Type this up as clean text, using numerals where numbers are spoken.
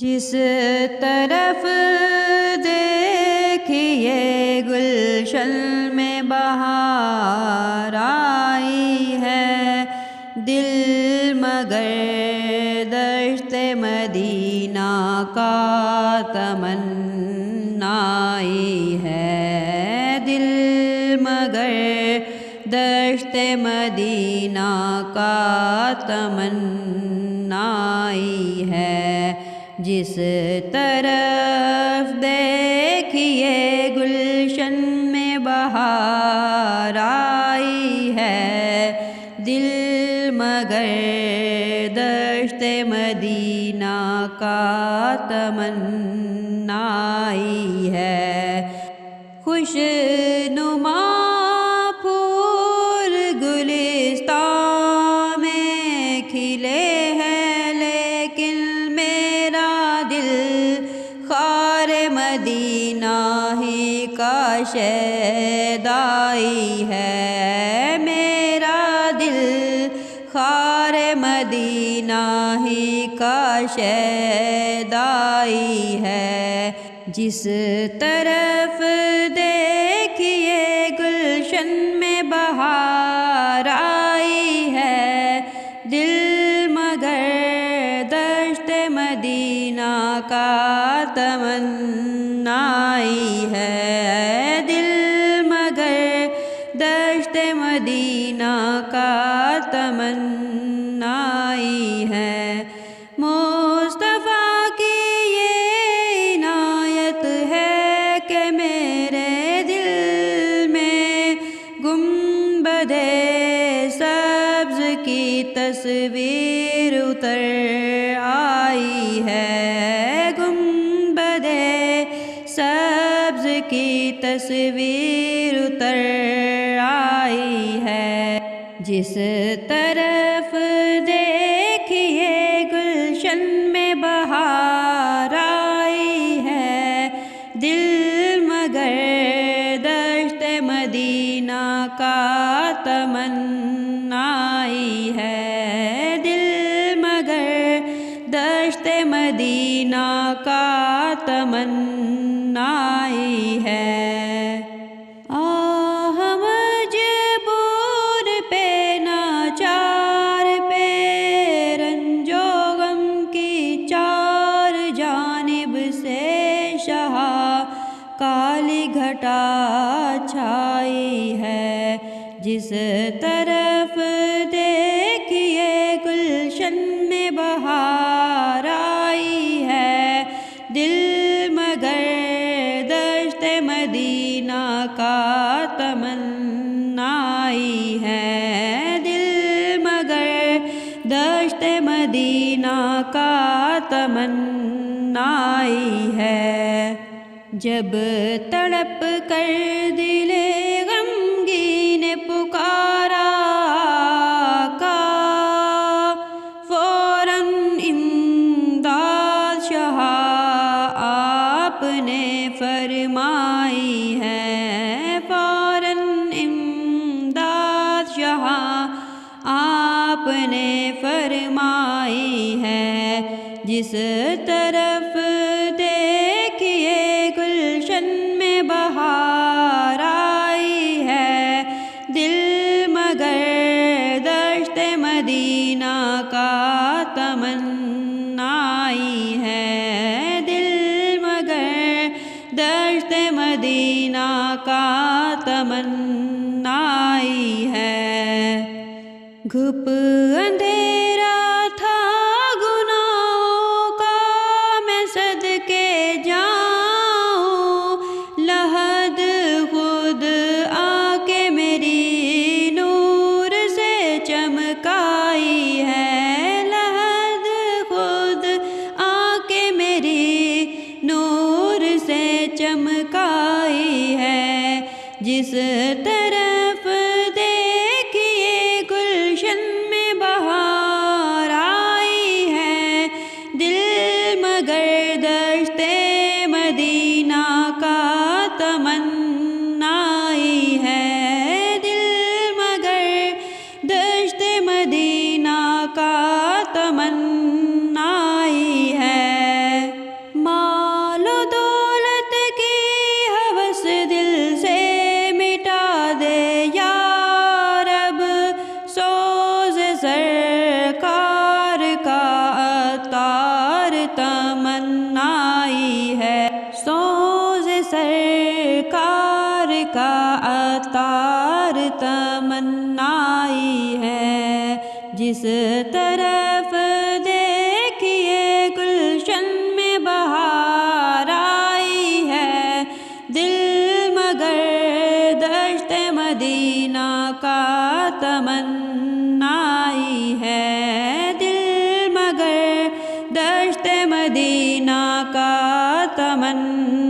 جس طرف دیکھیے گلشن میں بہار آئی ہے، دل مگر دشت مدینہ کا تمنائی ہے، دل مگر دشت مدینہ کا تمنائی ہے۔ جس طرف دیکھیے گلشن میں بہار آئی ہے، دل مگر دشت مدینہ کا تمنائی ہے۔ خوش نما پھول گلستان میں کھلے ہیں، لیکن میرا دل خار مدینہ ہی کا شیدائی ہے، میرا دل خار مدینہ ہی کا شیدائی ہے۔ جس طرف دیکھیے گلشن میں بہار آئی ہے، دل مگر دشت مدینہ کا تمنائی ہے، دل مگر دشت مدینہ کا تمنائی ہے۔ مصطفیٰ کی یہ عنایت ہے کہ میرے دل میں گنبد سبز کی تصویر اتر آئی ہے، گنبد سبز کی تصویر اتر آئی ہے۔ جس طرف دیکھیے گلشن میں بہار آئی ہے، دل مگر دشت مدینہ کا تمنائی ہے، دل مگر دشت مدینہ کا تمنائی ہے۔ کالی گھٹا چھائی ہے، جس طرف دیکھیے گلشن میں بہار آئی ہے، دل مگر دشت مدینہ کا تمنائی ہے، دل مگر دشت مدینہ کا تمنائی ہے۔ جب تڑپ کر دل غمگین پکارا آقا، فوراً امداد شاہ آپ نے فرمائی ہے، فوراً امداد شاہ آپ نے فرمائی ہے۔ جس طرف دیکھیے گلشن میں بہار آئی ہے، دل مگر دشت مدینہ کا تمنائی ہے، دل مگر دشت مدینہ کا تمنائی ہے۔ گھپ اندھیرا تھا گناہوں کا، میں صدقے جاؤں، لحد خود آ کے میری نور سے چمکائی ہے، لحد خود آ کے میری نور سے چمکائی ہے۔ جس طرف دیکھیے گلشن میں بہار آئی ہے، دل مگر دشت مدینہ کا تمنائی ہے، دل مگر دشت مدینہ کا تمنائی ہے۔ جس طرف دیکھیے گلشن میں بہار آئی ہے، دل مگر دشت مدینہ کا تمنائی ہے، دل مگر دشت مدینہ کا تمنا